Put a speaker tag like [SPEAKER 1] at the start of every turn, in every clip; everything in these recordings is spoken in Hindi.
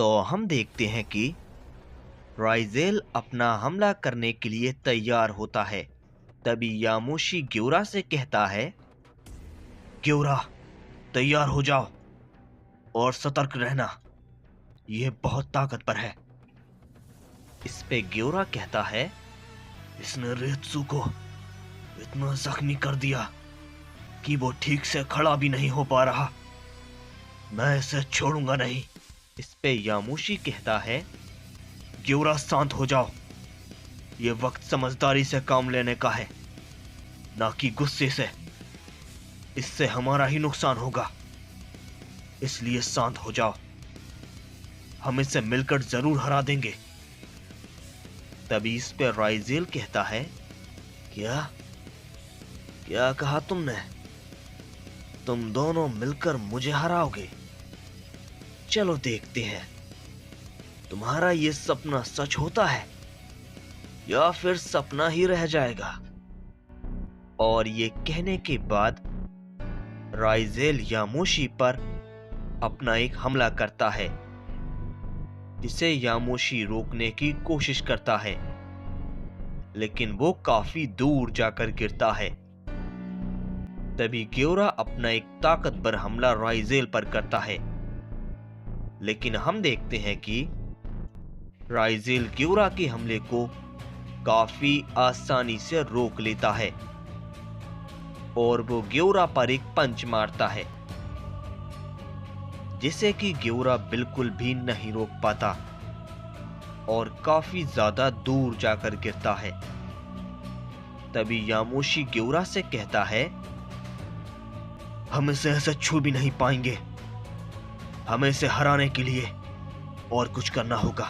[SPEAKER 1] तो हम देखते हैं कि राइजेल अपना हमला करने के लिए तैयार होता है। तभी यामोशी ग्योरा से कहता है, ग्योरा, तैयार हो जाओ और सतर्क रहना, यह बहुत ताकतवर है। इस पे ग्योरा कहता है, इसने रेत्सु को इतना जख्मी कर दिया कि वो ठीक से खड़ा भी नहीं हो पा रहा। मैं इसे छोड़ूंगा नहीं। इस पे यामोशी कहता है, ग्योरा शांत हो जाओ, ये वक्त समझदारी से काम लेने का है, ना कि गुस्से से। इससे हमारा ही नुकसान होगा, इसलिए शांत हो जाओ। हम इसे मिलकर जरूर हरा देंगे। तभी इस पे राइजेल कहता है, क्या क्या कहा तुमने? तुम दोनों मिलकर मुझे हराओगे? चलो देखते हैं, तुम्हारा ये सपना सच होता है या फिर सपना ही रह जाएगा। और ये कहने के बाद राइजेल यामोशी पर अपना एक हमला करता है, जिसे यामोशी रोकने की कोशिश करता है, लेकिन वो काफी दूर जाकर गिरता है। तभी ग्योरा अपना एक ताकतवर हमला राइजेल पर करता है, लेकिन हम देखते हैं कि राइजेल ग्योरा के हमले को काफी आसानी से रोक लेता है और वो ग्योरा पर एक पंच मारता है, जिसे कि ग्योरा बिल्कुल भी नहीं रोक पाता और काफी ज्यादा दूर जाकर गिरता है। तभी यामोशी ग्योरा से कहता है, हम इसे ऐसे छू भी नहीं पाएंगे, हमें इसे हराने के लिए और कुछ करना होगा।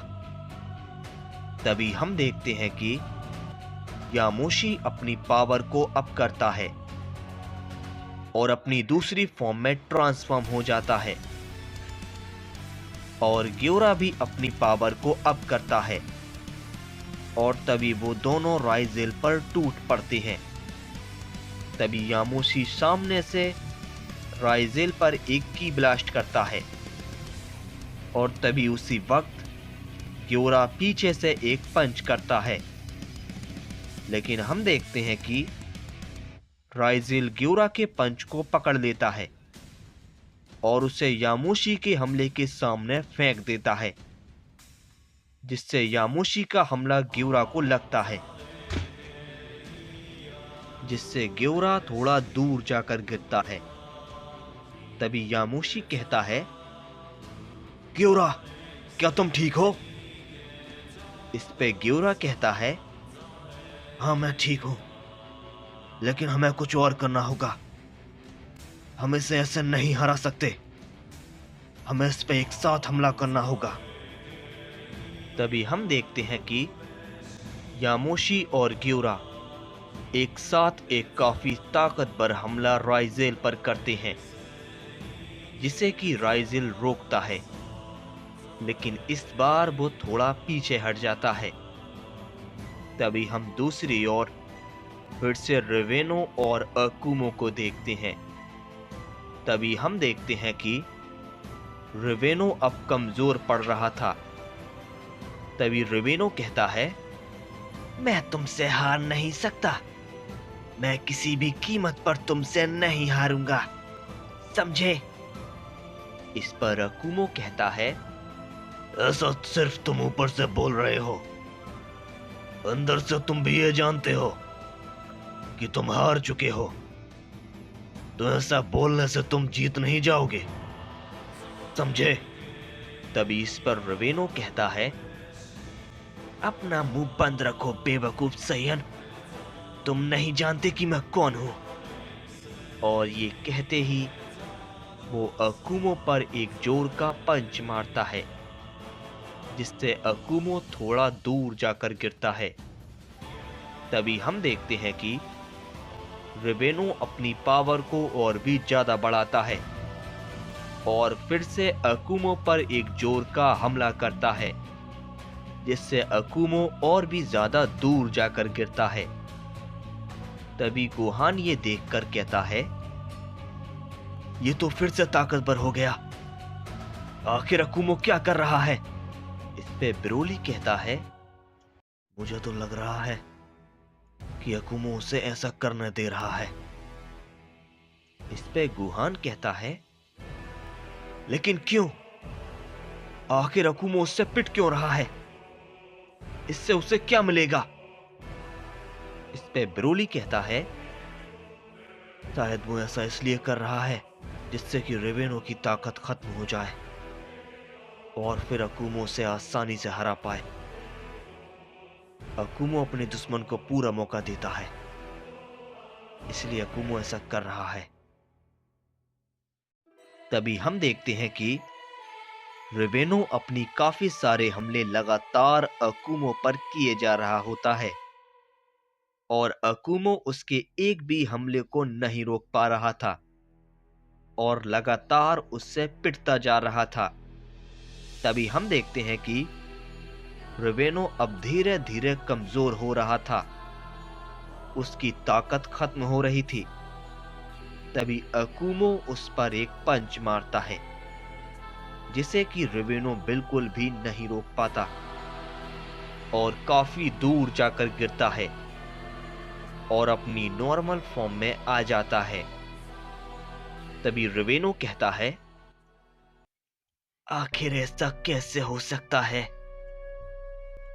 [SPEAKER 1] तभी हम देखते हैं कि यामोशी अपनी पावर को अप करता है और अपनी दूसरी फॉर्म में ट्रांसफॉर्म हो जाता है, और ग्योरा भी अपनी पावर को अप करता है, और तभी वो दोनों राइजेल पर टूट पड़ते हैं। तभी यामोशी सामने से राइजेल पर एक की ब्लास्ट करता है, और तभी उसी वक्त ग्योरा पीछे से एक पंच करता है, लेकिन हम देखते हैं कि राइजेल ग्योरा के पंच को पकड़ लेता है और उसे यामोशी के हमले के सामने फेंक देता है, जिससे यामोशी का हमला ग्योरा को लगता है, जिससे ग्योरा थोड़ा दूर जाकर गिरता है। तभी यामोशी कहता है, ग्योरा, क्या तुम ठीक हो? इस पे ग्योरा कहता है, हाँ मैं ठीक हूं, लेकिन हमें कुछ और करना होगा। हम इसे ऐसे नहीं हरा सकते, हमें इस पे एक साथ हमला करना होगा। तभी हम देखते हैं कि यामोशी और ग्योरा एक साथ एक काफी ताकतवर हमला राइजेल पर करते हैं, जिसे कि राइजेल रोकता है, लेकिन इस बार वो थोड़ा पीछे हट जाता है। तभी हम दूसरी ओर फिर से रेवेनो और अकुमो को देखते हैं। तभी हम देखते हैं कि रेवेनो अब कमजोर पड़ रहा था। तभी रेवेनो कहता है, मैं तुमसे हार नहीं सकता, मैं किसी भी कीमत पर तुमसे नहीं हारूंगा, समझे? इस पर अकुमो कहता है, ऐसा सिर्फ तुम ऊपर से बोल रहे हो, अंदर से तुम भी ये जानते हो कि तुम हार चुके हो। तो ऐसा बोलने से तुम जीत नहीं जाओगे, समझे? तभी इस पर रेवेनो कहता है, अपना मुंह बंद रखो बेवकूफ सैयन, तुम नहीं जानते कि मैं कौन हूं। और ये कहते ही वो अकुमो पर एक जोर का पंच मारता है, जिससे अकुमो थोड़ा दूर जाकर गिरता है। तभी हम देखते हैं कि रेवेनो अपनी पावर को और भी ज्यादा बढ़ाता है और फिर से अकुमो पर एक जोर का हमला करता है, जिससे अकुमो और भी ज्यादा दूर जाकर गिरता है। तभी गोहान ये देखकर कहता है, ये तो फिर से ताकतवर हो गया, आखिर अकुमो क्या कर रहा है? इस पे ब्रोली कहता है, मुझे तो लग रहा है कि अकुमो उसे ऐसा करने दे रहा है। इस पे गुहान कहता है, लेकिन क्यों? आखिर अकुमो उससे पिट क्यों रहा है? इससे उसे क्या मिलेगा? इस पे ब्रोली कहता है, शायद वो ऐसा इसलिए कर रहा है जिससे कि रेवेनो की ताकत खत्म हो जाए और फिर अकुमो से आसानी से हरा पाए। अकुमो अपने दुश्मन को पूरा मौका देता है, इसलिए अकुमो ऐसा कर रहा है। तभी हम देखते हैं कि रेवेनो अपनी काफी सारे हमले लगातार अकुमो पर किए जा रहा होता है और अकुमो उसके एक भी हमले को नहीं रोक पा रहा था और लगातार उससे पिटता जा रहा था। तभी हम देखते हैं कि रेवेनो अब धीरे धीरे कमजोर हो रहा था, उसकी ताकत खत्म हो रही थी। तभी अकुमो उस पर एक पंच मारता है जिसे कि रेवेनो बिल्कुल भी नहीं रोक पाता और काफी दूर जाकर गिरता है और अपनी नॉर्मल फॉर्म में आ जाता है। तभी रेवेनो कहता है, आखिर ऐसा कैसे हो सकता है?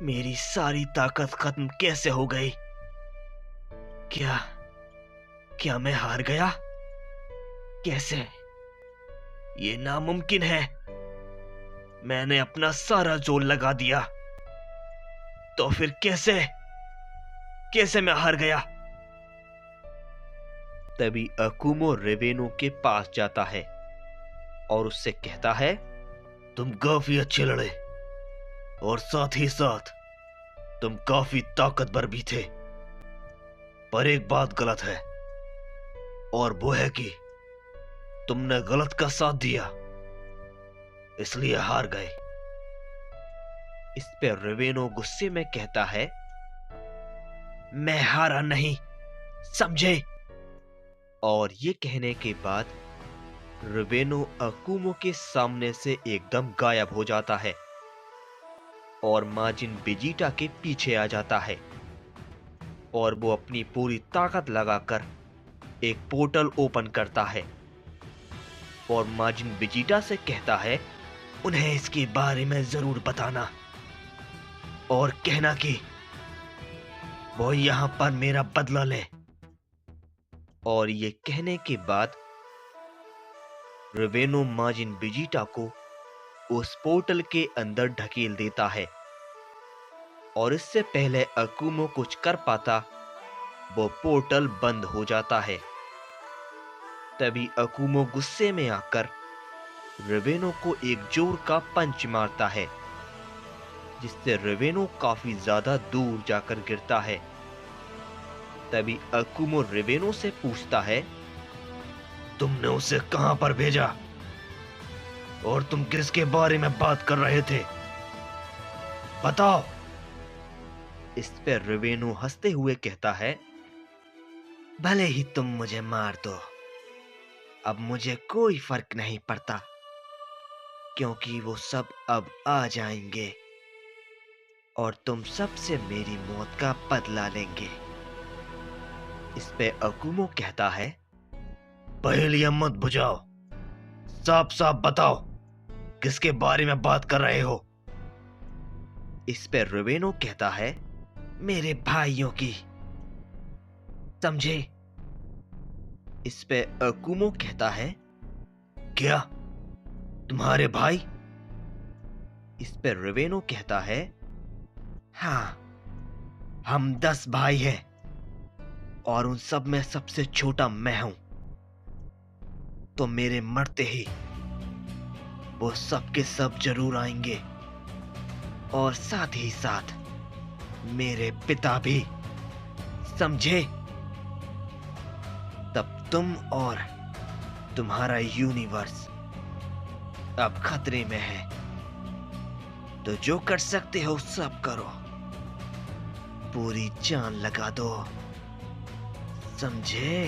[SPEAKER 1] मेरी सारी ताकत खत्म कैसे हो गई? क्या क्या मैं हार गया? कैसे? ये नामुमकिन है। मैंने अपना सारा जोर लगा दिया, तो फिर कैसे कैसे मैं हार गया? तभी अकुमो रेवेनो के पास जाता है और उससे कहता है, तुम काफी अच्छे लड़े और साथ ही साथ तुम काफी ताकतवर भी थे, पर एक बात गलत है और वो है कि तुमने गलत का साथ दिया, इसलिए हार गए। इस पे रेवेनो गुस्से में कहता है, मैं हारा नहीं, समझे? और ये कहने के बाद रेवेनो अकुमो के सामने से एकदम गायब हो जाता है और माजिन वेजिटा के पीछे आ जाता है और वो अपनी पूरी ताकत लगाकर एक पोर्टल ओपन करता है और माजिन वेजिटा से कहता है, उन्हें इसके बारे में जरूर बताना और कहना कि वो यहां पर मेरा बदला ले। और ये कहने के बाद रेवेनो माजिन वेजिटा को उस पोर्टल के अंदर ढकेल देता है और इससे पहले अकुमो कुछ कर पाता, वो पोर्टल बंद हो जाता है। तभी अकुमो गुस्से में आकर रेवेनो को एक जोर का पंच मारता है जिससे रेवेनो काफी ज्यादा दूर जाकर गिरता है। तभी अकुमो रेवेनो से पूछता है, तुमने उसे कहां पर भेजा और तुम किसके बारे में बात कर रहे थे, बताओ। इस पर रेवेनो हंसते हुए कहता है, भले ही तुम मुझे मार दो, अब मुझे कोई फर्क नहीं पड़ता क्योंकि वो सब अब आ जाएंगे और तुम सबसे मेरी मौत का बदला लेंगे। इस पे अकुमो कहता है, पहेलियां मत बुझाओ, साफ साफ बताओ किसके बारे में बात कर रहे हो। इस पे रेवेनो कहता है, मेरे भाइयों की, समझे? इस पे अकुमो कहता है, क्या तुम्हारे भाई? इस पे रेवेनो कहता है, हाँ, हम 10 भाई हैं और उन सब में सबसे छोटा मैं हूं, तो मेरे मरते ही वो सब के सब जरूर आएंगे और साथ ही साथ मेरे पिता भी, समझे? तब तुम और तुम्हारा यूनिवर्स अब खतरे में है, तो जो कर सकते हो सब करो, पूरी जान लगा दो, समझे?